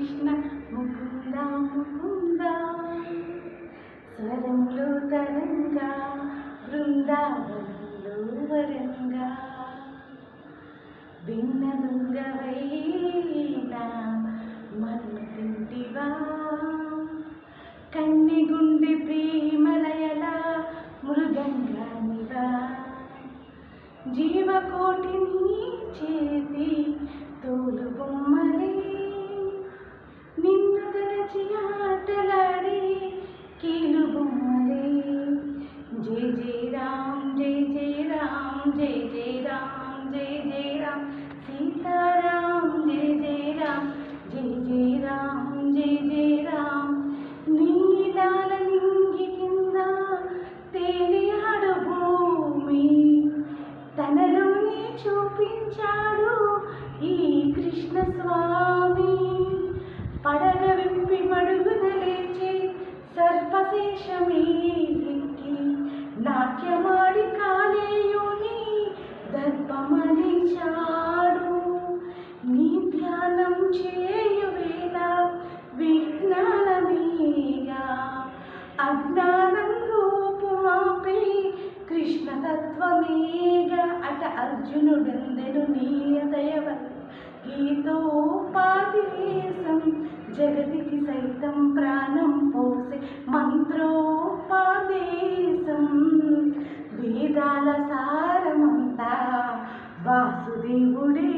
కృష్ణ ముకుంద ముకుంద స్వరములు తరంగా బృందావనంలో వరంగా భిన్న దుంగవైనా మన్నుతింటివా కన్ని గుండె ప్రేమలయల మృదంగానివా జీవకోటిని చేతి తోలు బొమ్మలే నిన్ను తలచి ఆటలాడే కీలు బొమ్మలే జై జై రామ్ జై జై రామ్ జై జై రామ్ జై జై రామ్ సీతారాం జై జై రామ్ జై జై రామ్ జై జై రామ్ నీలాల నింగి కింద తేలియాడు భూమి తనలోనే చూపించాడు ఈ కృష్ణ స్వామి పడగ విప్పి మడుగున లేచి సర్పశేషమే ఎక్కి నాట్యమాడి కాలేయుని దర్పమలిచాడు నీ ధ్యానం చేయువేళ విజ్ఞానమేగా అజ్ఞానం రూపుమాపి కృష్ణతత్వమేగా అట అర్జునుడందెను నీయదయవల్ గీతోపాదేశం జగతికి సైతం ప్రాణం పోసే మంత్రోపాదేశం వేదాల సారమంతా వాసుదేవుడే